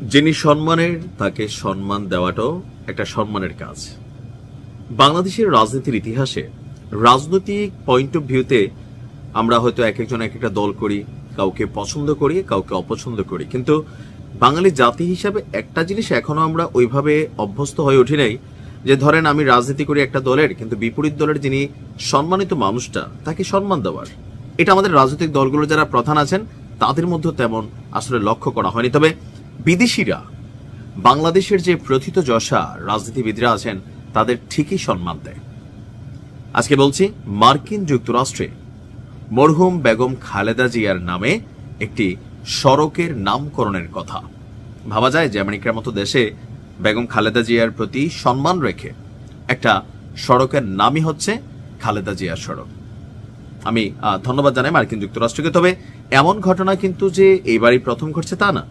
যিনি সম্মানের তাকে সম্মান দেওয়াটাও একটা সম্মানের কাজ। বাংলাদেশের রাজনীতির ইতিহাসে রাজনৈতিক পয়েন্ট অফ ভিউতে আমরা হয়তো এক একজন এক একটা দল করি, কাউকে পছন্দ করি, কাউকে অপছন্দ করি, কিন্তু বাঙালি জাতি হিসাবে একটা জিনিস এখনো আমরা ওইভাবে অভ্যস্ত হয়ে উঠি নাই যে ধরেন আমি রাজনীতি করি একটা দলের, কিন্তু বিপরীত দলের যিনি সম্মানিত মানুষটা তাকে সম্মান দেওয়ার। এটা আমাদের রাজনৈতিক দলগুলো যারা প্রধান আছেন তাদের মধ্যে তেমন আসলে লক্ষ্য করা হয়নি। তবে বিদেশিরা বাংলাদেশের যে প্রথিতযশা রাজনীতিবিদরা আছেন তাদের ঠিকই সম্মান দেয়। আজকে বলছি মার্কিন যুক্তরাষ্ট্রে মরহুম বেগম খালেদা জিয়ার নামে একটি সড়কের নামকরণের কথা। ভাবা যায় যে আমেরিকার মতো দেশে বেগম খালেদা জিয়ার প্রতি সম্মান রেখে একটা সড়কের নামই হচ্ছে খালেদা জিয়ার সড়ক। আমি ধন্যবাদ জানাই মার্কিন যুক্তরাষ্ট্রকে। তবে এমন ঘটনা কিন্তু যে এইবারই প্রথম ঘটছে তা না।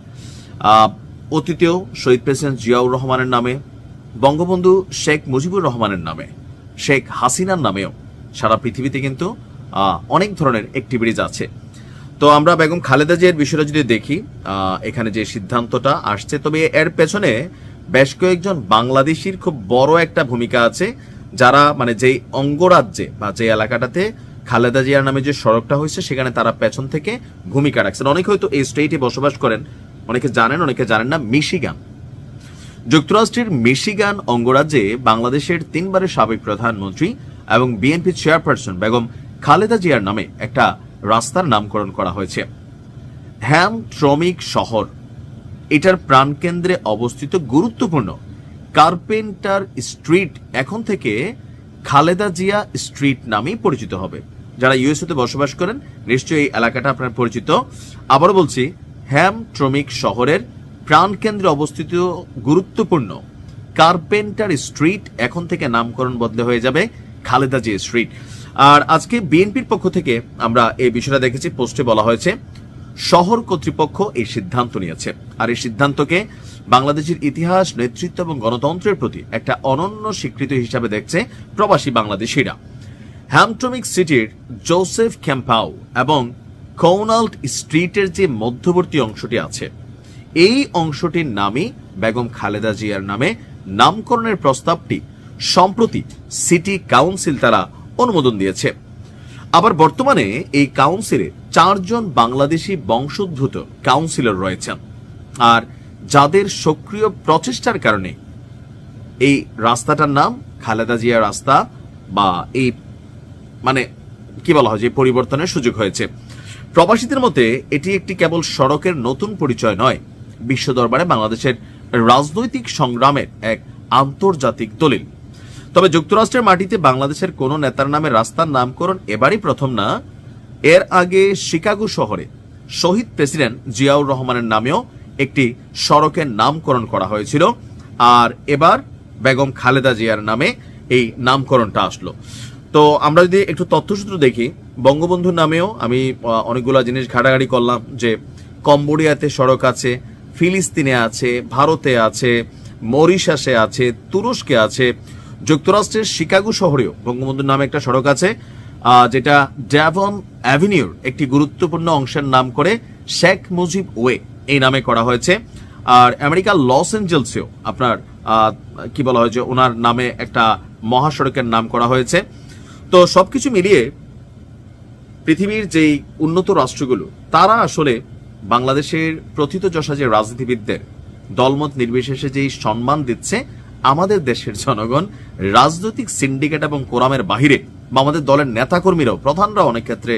অতীতেও শহীদ প্রেসিডেন্ট জিয়াউর রহমানের নামে, বঙ্গবন্ধু শেখ মুজিবুর রহমানের নামে, শেখ হাসিনার নামেও সারা পৃথিবীতে কিন্তু অনেক ধরনের অ্যাক্টিভিটিজ আছে। তো আমরা বেগম খালেদা জিয়ার বিষয়টা যদি দেখি, এখানে যে সিদ্ধান্তটা আসছে, তবে এর পেছনে বেশ কয়েকজন বাংলাদেশির খুব বড় একটা ভূমিকা আছে, যারা মানে যেই অঙ্গরাজ্যে বা যে এলাকাটাতে খালেদা জিয়ার নামে যে সড়কটা হয়েছে সেখানে তারা পেছন থেকে ভূমিকা রাখছেন। অনেকে হয়তো এই স্টেটে বসবাস করেন, অনেকে জানেন, অনেকে জানেন না। মিশিগান, যুক্তরাষ্ট্রের মিশিগান অঙ্গরাজ্যে বাংলাদেশের 3 বারের সাবেক প্রধানমন্ত্রী এবং বিএনপি চেয়ারপারসন বেগম খালেদা জিয়ার নামে একটা রাস্তার নামকরণ করা হয়েছে। হ্যামট্রমিক শহর, এটার প্রাণকেন্দ্রে অবস্থিত গুরুত্বপূর্ণ কার্পেন্টার স্ট্রিট এখন থেকে খালেদা জিয়া স্ট্রিট নামেই পরিচিত হবে। যারা ইউএসএতে বসবাস করেন নিশ্চয়ই এই এলাকাটা আপনার পরিচিত। আবারও বলছি, হ্যামট্রমিক শহরের প্রাণকেন্দ্রে অবস্থিত গুরুত্বপূর্ণ কার্পেন্টার স্ট্রিট এখন থেকে নামকরণ বদলে হয়ে যাবে খালেদা জিয়া স্ট্রিট। আর আজকে বিএনপির পক্ষ থেকে আমরা এই বিষয়টা দেখেছি, পোস্টে বলা হয়েছে শহর কর্তৃপক্ষ এই সিদ্ধান্ত নিয়েছে। আর এই সিদ্ধান্তকে বাংলাদেশের ইতিহাস, নেতৃত্ব এবং গণতন্ত্রের প্রতি একটা অনন্য স্বীকৃতি হিসাবে দেখছে প্রবাসী বাংলাদেশিরা। হ্যামট্রমিক সিটির জোসেফ ক্যাম্পাউ এবং কৌনাল্ট স্ট্রিটের যে মধ্যবর্তী অংশটি আছে, এই অংশটির নামই বেগম খালেদা জিয়ার নামে নামকরণের প্রস্তাবটি সম্প্রতি সিটি কাউন্সিল তারা অনুমোদন দিয়েছে। আবার বর্তমানে এই কাউন্সিলে 4 জন বাংলাদেশি বংশোদ্ভূত কাউন্সিলর রয়েছেন, আর যাদের সক্রিয় প্রচেষ্টার কারণে এই রাস্তাটার নাম খালেদা জিয়া রাস্তা বা এই মানে কি বলা হয় যে পরিবর্তনের সুযোগ হয়েছে। প্রবাসীদের মতে এটি একটি কেবল সড়কের নতুন পরিচয় নয়, বিশ্ব দরবারে বাংলাদেশের রাজনৈতিক সংগ্রামের এক আন্তর্জাতিক দলিল। তবে যুক্তরাষ্ট্রের মাটিতে বাংলাদেশের কোন নেতার নামে রাস্তার নামকরণ এবারই প্রথম না। এর আগে শিকাগো শহরে শহীদ প্রেসিডেন্ট জিয়াউর রহমানের নামেও একটি সড়কের নামকরণ করা হয়েছিল, আর এবার বেগম খালেদা জিয়ার নামে এই নামকরণটা আসলো। তো আমরা যদি একটু তথ্যসূত্র দেখি, বঙ্গবন্ধুর নামেও আমি অনেকগুলো জিনিস ঘাটাঘাটি করলাম যে কম্বোডিয়াতে সড়ক আছে, ফিলিস্তিনে আছে, ভারতে আছে, মরিশাসে আছে, তুরস্কে আছে, যুক্তরাষ্ট্রের শিকাগো শহরেও বঙ্গবন্ধুর নামে একটা সড়ক আছে, যেটা ড্যাভন অ্যাভিনিউর একটি গুরুত্বপূর্ণ অংশের নাম করে শেখ মুজিব ওয়ে এই নামে করা হয়েছে। আর আমেরিকার লস অ্যাঞ্জেলসেও আপনার কি বলা হয় যে ওনার নামে একটা মহাসড়কের নাম করা হয়েছে। তো সবকিছু মিলিয়ে পৃথিবীর যেই উন্নত রাষ্ট্রগুলো তারা আসলে বাংলাদেশের প্রথিতযশা যে রাজনীতিবিদদের দলমত নির্বিশেষে যেই সম্মান দিচ্ছে, আমাদের দেশের জনগণ রাজনৈতিক সিন্ডিকেট এবং কোরামের বাহিরে বা আমাদের দলের নেতাকর্মীরাও, প্রধানরা অনেক ক্ষেত্রে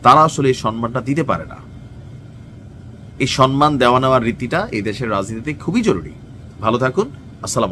তারা আসলে এই সম্মানটা দিতে পারে না। এই সম্মান দেওয়া নেওয়ার রীতিটা এই দেশের রাজনীতিতে খুবই জরুরি। ভালো থাকুন। আসসালাম।